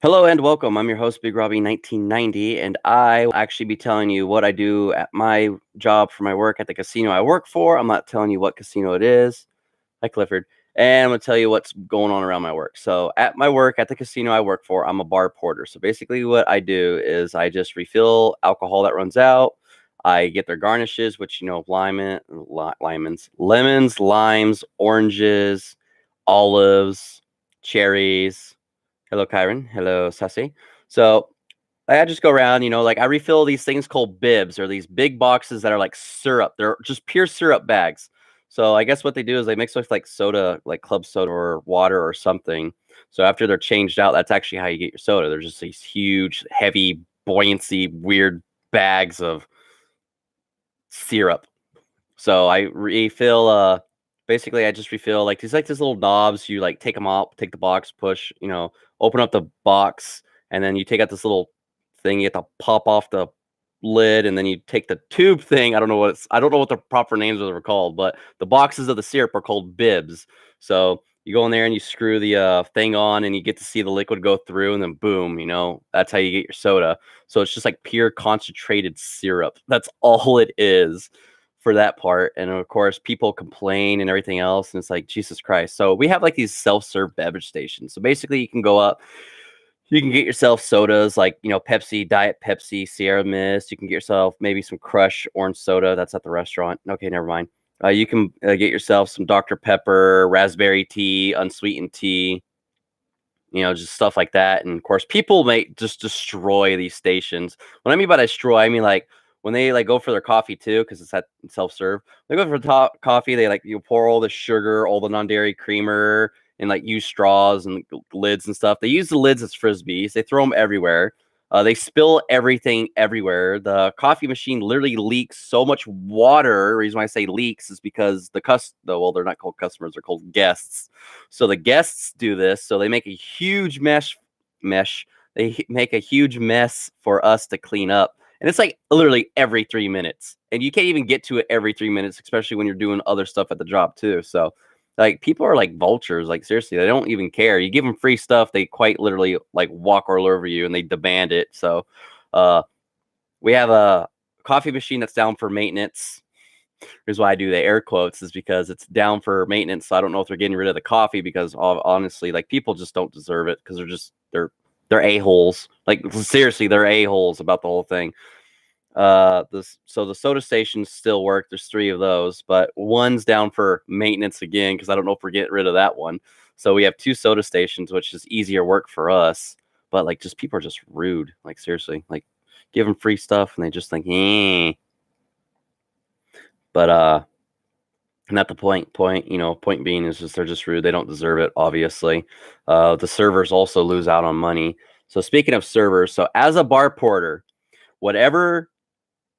Hello and welcome. I'm your host, Big Robbie 1990, and I will actually be telling you what I do at my job for my work at the casino I work for. I'm not telling you what casino it is. Hi, Clifford. And I'm going to tell you what's going on around my work. So, at my work at the casino I work for, I'm a bar porter. So, basically, what I do is I just refill alcohol that runs out. I get their garnishes, which, lemons, limes, oranges, olives, cherries. Hello, Kyron. Hello, Sassy. So I just go around, like I refill these things called bibs or these big boxes that are like syrup. They're just pure syrup bags. So I guess what they do is they mix with like soda, like club soda or water or something. So after they're changed out, that's actually how you get your soda. They're just these huge, heavy, buoyancy, weird bags of syrup. So I refill basically I just refill like these little knobs. You like take them out, take the box, push, open up the box, and then you take out this little thing. You have to pop off the lid, and then you take the tube thing. I don't know what the proper names are called, but the boxes of the syrup are called bibs. So you go in there and you screw the thing on, and you get to see the liquid go through, and then boom, that's how you get your soda. So it's just like pure concentrated syrup. That's all it is for that part. And of course, people complain and everything else. And it's like, Jesus Christ. So we have like these self-serve beverage stations. So basically, you can go up, you can get yourself sodas like, Pepsi, Diet Pepsi, Sierra Mist. You can get yourself maybe some Crush orange soda. That's at the restaurant. Okay, never mind. You can get yourself some Dr. Pepper, raspberry tea, unsweetened tea, just stuff like that. And of course, people may just destroy these stations. What I mean by destroy, I mean like when they like go for their coffee too, because it's at self-serve. They go for top coffee. They like pour all the sugar, all the non-dairy creamer, and like use straws and lids and stuff. They use the lids as frisbees. They throw them everywhere. They spill everything everywhere. The coffee machine literally leaks so much water. The reason why I say leaks is because well, they're not called customers, they're called guests. So the guests do this. So they make a huge mesh. They make a huge mess for us to clean up. And it's like literally every 3 minutes. And you can't even get to it every 3 minutes, especially when you're doing other stuff at the job too. So like people are like vultures. Like seriously, they don't even care. You give them free stuff, they quite literally like walk all over you and they demand it. So we have a coffee machine that's down for maintenance. Here's why I do the air quotes is because it's down for maintenance. So I don't know if they're getting rid of the coffee because honestly, like people just don't deserve it because they're a-holes. Like seriously, they're a-holes about the whole thing. So the soda stations still work. There's 3 of those, but one's down for maintenance again because I don't know if we're getting rid of that one. So we have 2 soda stations, which is easier work for us. But like, just people are just rude. Like seriously, like give them free stuff and they just think, eh. But not the point. Point being is just they're just rude. They don't deserve it. Obviously, the servers also lose out on money. So speaking of servers, so as a bar porter, whatever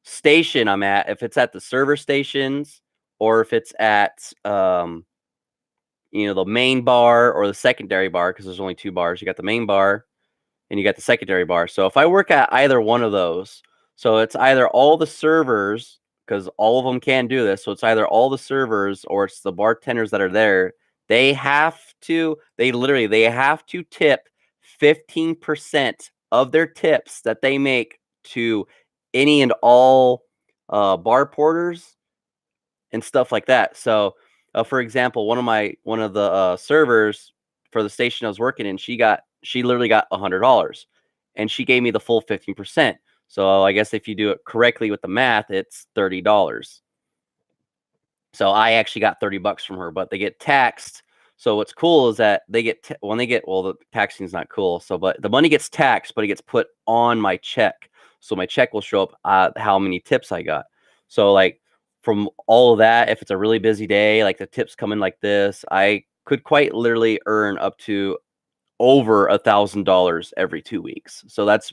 station I'm at, if it's at the server stations or if it's at the main bar or the secondary bar, because there's only 2 bars. You got the main bar and you got the secondary bar. So if I work at either one of those, so it's either all the servers, because all of them can do this. So it's either all the servers or it's the bartenders that are there. They have to tip 15% of their tips that they make to any and all bar porters and stuff like that. So, for example, one of the servers for the station I was working in, she literally got $100, and she gave me the full 15%. So I guess if you do it correctly with the math, it's $30. So I actually got $30 from her, but they get taxed. So what's cool is that the taxing is not cool. So, but the money gets taxed, but it gets put on my check. So my check will show up how many tips I got. So like from all of that, if it's a really busy day, like the tips come in like this, I could quite literally earn up to over $1,000 every 2 weeks. So that's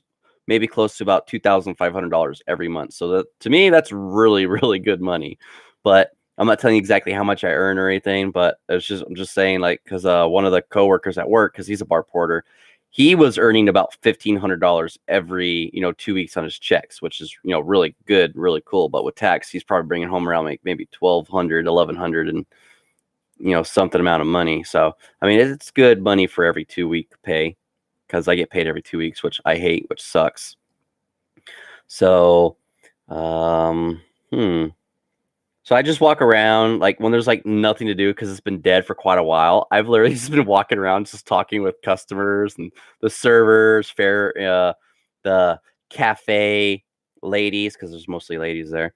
maybe close to about $2,500 every month. So to me, that's really, really good money. But I'm not telling you exactly how much I earn or anything, but I'm just saying, like, because one of the coworkers at work, because he's a bar porter, he was earning about $1,500 every 2 weeks on his checks, which is really good, really cool. But with tax, he's probably bringing home around like maybe $1,200, $1,100, and something amount of money. So I mean, it's good money for every 2 week pay. because I get paid every 2 weeks, which I hate, which sucks. So, um, hmm. So I just walk around like when there's like nothing to do because it's been dead for quite a while. I've literally just been walking around just talking with customers and the servers, the cafe ladies, because there's mostly ladies there.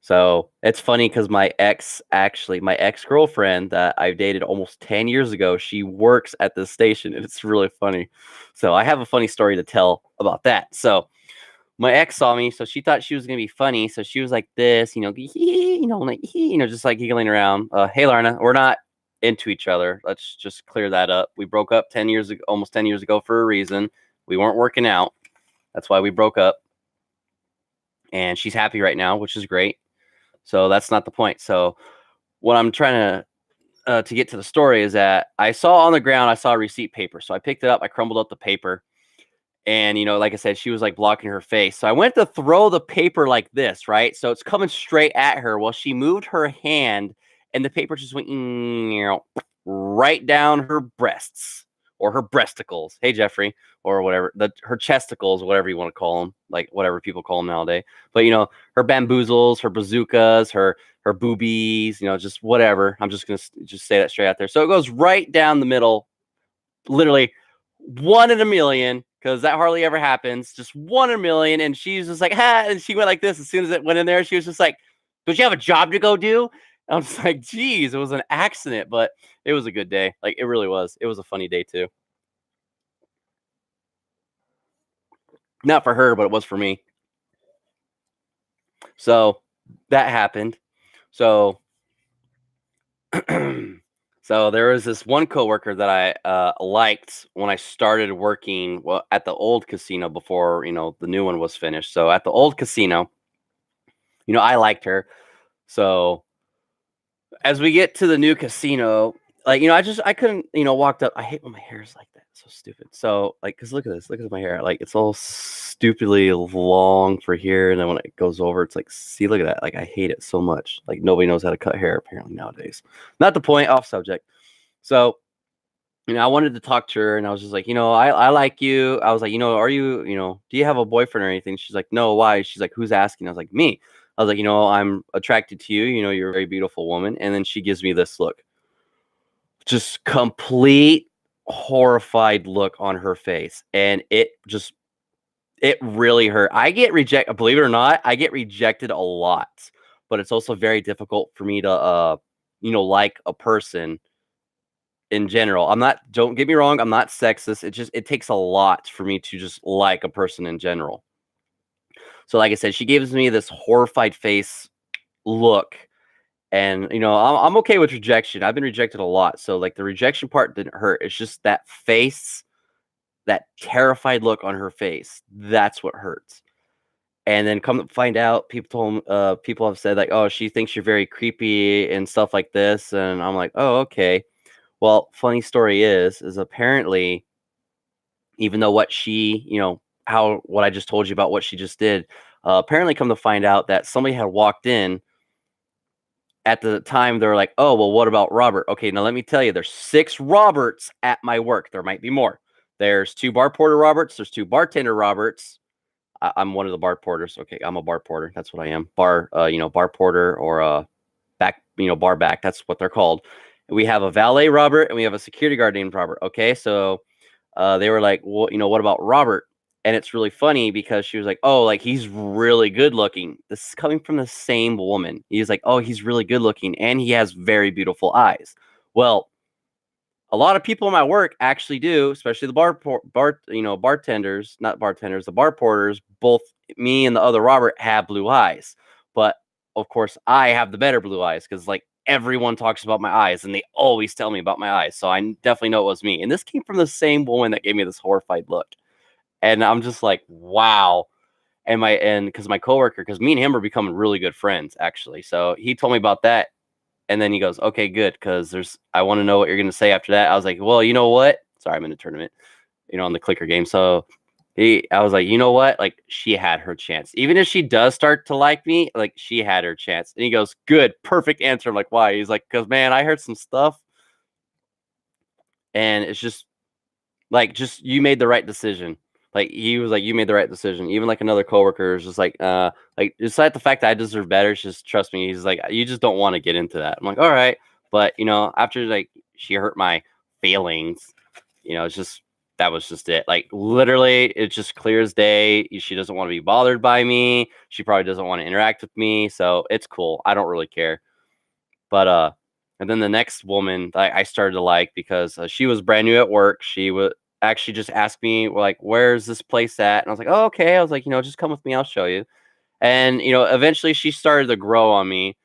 So it's funny because my ex-girlfriend that I dated almost 10 years ago, she works at this station, and it's really funny. So I have a funny story to tell about that. So my ex saw me, so she thought she was gonna be funny. So she was like this, like just like giggling around. Hey Larna, we're not into each other. Let's just clear that up. We broke up 10 years ago, almost 10 years ago for a reason. We weren't working out. That's why we broke up. And she's happy right now, which is great. So that's not the point. So what I'm trying to get to the story is that I saw on the ground, I saw a receipt paper. So I picked it up, I crumbled up the paper. And, like I said, she was like blocking her face. So I went to throw the paper like this, right? So it's coming straight at her. Well, she moved her hand and the paper just went right down her breasts or her breasticles. Hey, Jeffrey, or whatever, her chesticles, whatever you want to call them, like whatever people call them nowadays. But, her bamboozles, her bazookas, her boobies, just whatever. I'm just going to just say that straight out there. So it goes right down the middle, literally 1 in a million, because that hardly ever happens. Just 1 in a million. And she's just like, ha. And she went like this. As soon as it went in there, she was just like, don't you have a job to go do? And I'm just like, geez, it was an accident, but it was a good day. Like, it really was. It was a funny day too. Not for her, but it was for me. So that happened. So so there was this one coworker that I liked when I started working at the old casino before the new one was finished. So at the old casino, I liked her. So as we get to the new casino, like I couldn't walked up. I hate when my hair is like that. It's so stupid. So like, cause look at this. Look at my hair. Like it's all stupidly long for here, and then when it goes over, it's like, see, look at that. Like I hate it so much. Like nobody knows how to cut hair apparently nowadays. Not the point. Off subject. So I wanted to talk to her, and I was just like, I like you. I was like, are you, do you have a boyfriend or anything? She's like, no, why? She's like, who's asking? I was like, me. I was like, I'm attracted to you. You're a very beautiful woman. And then she gives me this look, just complete horrified look on her face. And it really hurt. I get rejected, believe it or not, I get rejected a lot, but it's also very difficult for me to, like a person in general. Don't get me wrong, I'm not sexist. It takes a lot for me to just like a person in general. So like I said, she gives me this horrified face look, and I'm okay with rejection. I've been rejected a lot. So like the rejection part didn't hurt. It's just that face, that terrified look on her face. That's what hurts. And then come to find out, people have said like, oh, she thinks you're very creepy and stuff like this. And I'm like, oh, okay. Well, funny story is apparently, even though what she, what I just told you about what she just did, apparently come to find out that somebody had walked in at the time. They're like, oh, well, what about Robert? Okay, now let me tell you, there's 6 Roberts at my work. There might be more. There's 2 bar porter Roberts. There's 2 bartender Roberts. I'm one of the bar porters. Okay, I'm a bar porter. That's what I am. Bar porter or back, bar back. That's what they're called. We have a valet Robert and we have a security guard named Robert. Okay, so they were like, well, what about Robert? And it's really funny because she was like, oh, like he's really good looking. This is coming from the same woman. He's like, oh, he's really good looking and he has very beautiful eyes. Well, a lot of people in my work actually do, especially the bartenders, not bartenders, the bar porters. Both me and the other Robert have blue eyes, but of course I have the better blue eyes because like everyone talks about my eyes and they always tell me about my eyes. So I definitely know it was me. And this came from the same woman that gave me this horrified look. And I'm just like, wow. And because my coworker, because me and him are becoming really good friends actually. So he told me about that. And then he goes, okay, good. Because I want to know what you're going to say after that. I was like, well, you know what? Sorry, I'm in the tournament, on the clicker game. So I was like, you know what? Like she had her chance. Even if she does start to like me, like she had her chance. And he goes, good, perfect answer. I'm like, why? He's like, because man, I heard some stuff. And it's just, Like, just you made the right decision. Like, he was like, you made the right decision. Even like another coworker is just like despite the fact that I deserve better, it's just trust me. He's like, you just don't want to get into that. I'm like, all right, but after like she hurt my feelings, it's just that was just it. Like literally, it's just clear as day. She doesn't want to be bothered by me. She probably doesn't want to interact with me. So it's cool. I don't really care. But and then the next woman I started to like because she was brand new at work. She would actually just ask me like, "Where's this place at?" And I was like, "Oh, okay." I was like, just come with me. I'll show you. And eventually she started to grow on me.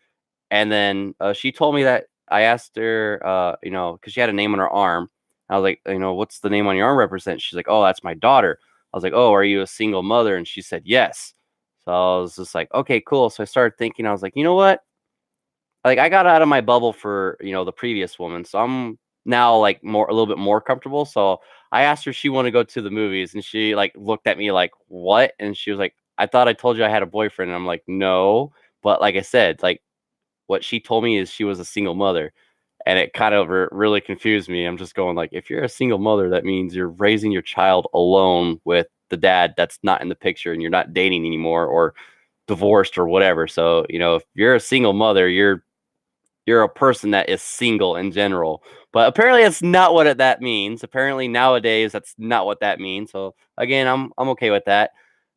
And then she told me that I asked her, because she had a name on her arm. I was like, what's the name on your arm represent? She's like, oh, that's my daughter. I was like, oh, are you a single mother? And she said yes. So I was just like, okay, cool. So I started thinking, I was like, you know what? Like I got out of my bubble for, the previous woman. So I'm now like a little bit more comfortable. So I asked her if she wanted to go to the movies and she like looked at me like, what? And she was like, I thought I told you I had a boyfriend. And I'm like, no. But like I said, like what she told me is she was a single mother. And it kind of really confused me. I'm just going like, if you're a single mother, that means you're raising your child alone with the dad that's not in the picture and you're not dating anymore or divorced or whatever. So, if you're a single mother, you're a person that is single in general. But apparently that's not what that means. Apparently nowadays that's not what that means. So again, I'm okay with that.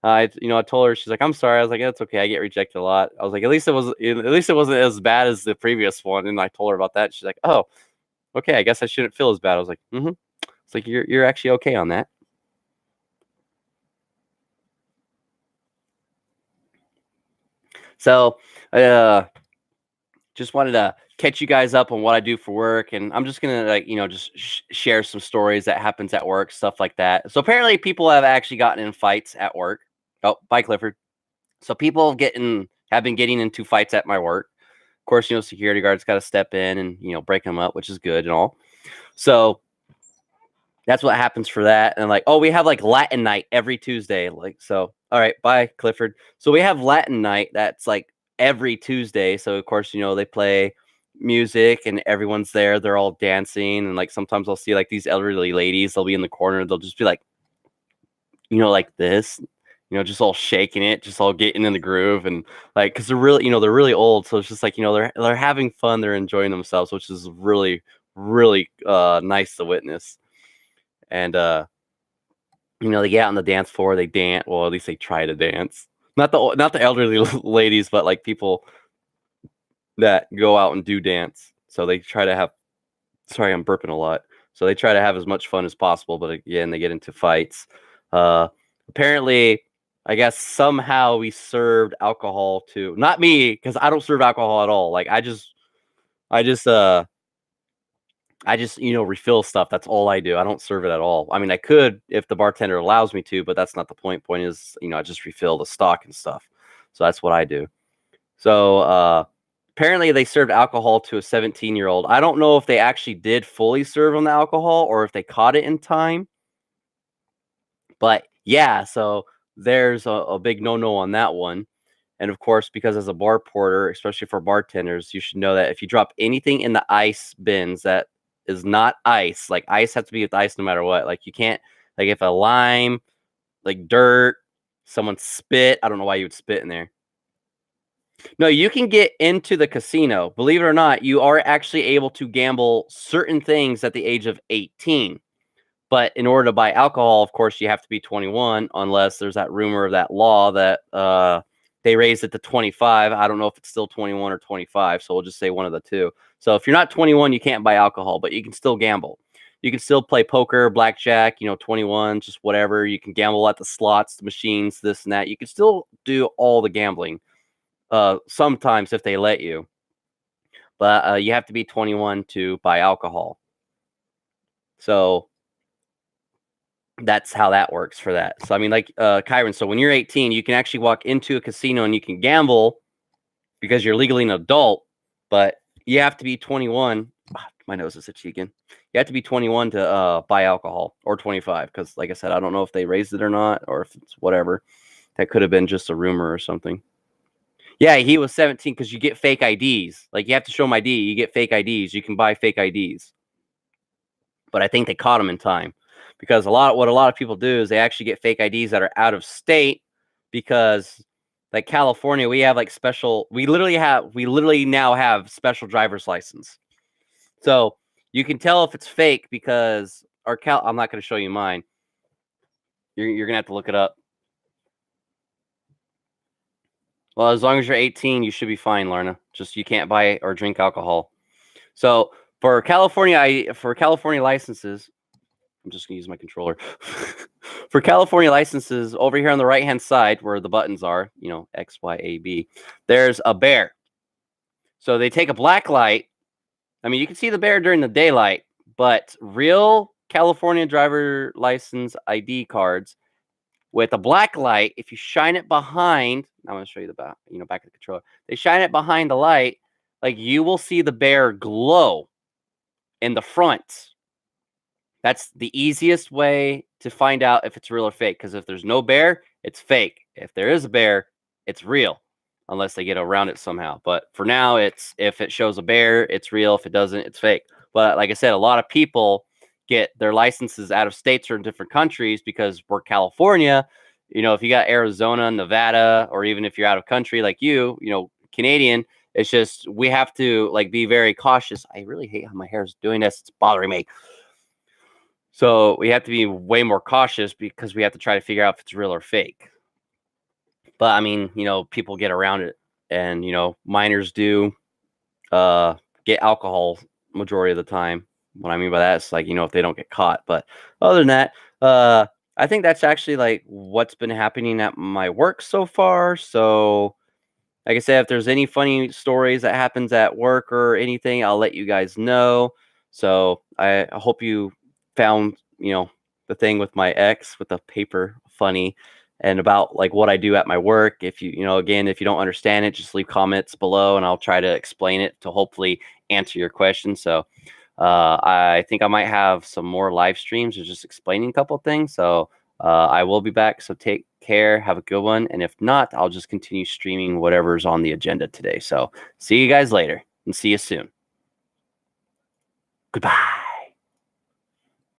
I told her, she's like, I'm sorry. I was like, that's okay. I get rejected a lot. I was like, at least it wasn't as bad as the previous one. And I told her about that. She's like, oh, okay. I guess I shouldn't feel as bad. I was like, mm-hmm. It's like you're actually okay on that. So, just wanted to catch you guys up on what I do for work, and I'm just gonna like just share some stories that happens at work, stuff like that. So apparently, people have actually gotten in fights at work. Oh, bye, Clifford. So people have been getting into fights at my work. Of course, security guards got to step in and break them up, which is good and all. So that's what happens for that. And like, oh, we have like Latin night every Tuesday. Like, so, all right, bye, Clifford. So we have Latin night that's like every Tuesday. So of course, they play music and everyone's there. They're all dancing. And like sometimes I'll see like these elderly ladies, they'll be in the corner, they'll just be like, like this, just all shaking it, just all getting in the groove. And like, cause they're really, they're really old. So it's just like, they're having fun, they're enjoying themselves, which is really, really nice to witness. And they get out on the dance floor, they dance. Well, at least they try to dance. Not the elderly ladies, but like people that go out and do dance. So they try to have. Sorry, I'm burping a lot. So they try to have as much fun as possible, but again, they get into fights. Apparently, I guess somehow we served alcohol to not me because I don't serve alcohol at all. Like I just refill stuff. That's all I do. I don't serve it at all. I mean, I could if the bartender allows me to, but that's not the point. Point is, I just refill the stock and stuff. So that's what I do. So apparently they served alcohol to a 17-year-old. I don't know if they actually did fully serve on the alcohol or if they caught it in time. But yeah, so there's a big no-no on that one. And of course, because as a bar porter, especially for bartenders, you should know that if you drop anything in the ice bins that is not ice, like ice has to be with ice no matter what. Like you can't, like if a lime, like dirt, someone spit, I don't know why you would spit in there. No, you can get into the casino. Believe it or not, you are actually able to gamble certain things at the age of 18. But in order to buy alcohol, of course, you have to be 21, unless there's that rumor of that law that they raised it to 25. I don't know if it's still 21 or 25, so we'll just say one of the two. So if you're not 21, you can't buy alcohol, but you can still gamble. You can still play poker, blackjack, 21, just whatever. You can gamble at the slots, the machines, this and that. You can still do all the gambling sometimes if they let you. But you have to be 21 to buy alcohol. So that's how that works for that. So I mean, like Kyron, so when you're 18, you can actually walk into a casino and you can gamble because you're legally an adult, but you have to be 21. My nose is itchy again. You have to be 21 to buy alcohol, or 25, because like I said, I don't know if they raised it or not, or if it's whatever. That could have been just a rumor or something. Yeah, he was 17 because you get fake IDs. Like you have to show them ID. You get fake IDs. You can buy fake IDs. But I think they caught him in time. because what a lot of people do is they actually get fake IDs that are out of state because like California, we have like we literally now have special driver's license. So you can tell if it's fake because I'm not going to show you mine. You're going to have to look it up. Well, as long as you're 18, you should be fine, Lorna. Just you can't buy or drink alcohol. So for California licenses, I'm just gonna use my controller. For California licenses, over here on the right-hand side where the buttons are, X, Y, A, B, there's a bear. So they take a black light. I mean, you can see the bear during the daylight, but real California driver license ID cards with a black light, if you shine it behind, I'm going to show you the back, back of the controller. They shine it behind the light, like you will see the bear glow in the front. That's the easiest way to find out if it's real or fake. Because if there's no bear, it's fake. If there is a bear, it's real, unless they get around it somehow. But for now, if it shows a bear, it's real. If it doesn't, it's fake. But like I said, a lot of people get their licenses out of states or in different countries because we're California. If you got Arizona, Nevada, or even if you're out of country like Canadian, it's just we have to like be very cautious. I really hate how my hair is doing this. It's bothering me. So we have to be way more cautious because we have to try to figure out if it's real or fake. But I mean, people get around it, and minors do get alcohol majority of the time. What I mean by that is like if they don't get caught. But other than that, I think that's actually like what's been happening at my work so far. So like I said, if there's any funny stories that happens at work or anything, I'll let you guys know. So I hope you found the thing with my ex with the paper funny, and about like what I do at my work. If again, if you don't understand it, just leave comments below and I'll try to explain it to hopefully answer your question. So I think I might have some more live streams or just explaining a couple of things. So I will be back. So take care, have a good one, and if not, I'll just continue streaming whatever's on the agenda today. So see you guys later and see you soon. Goodbye.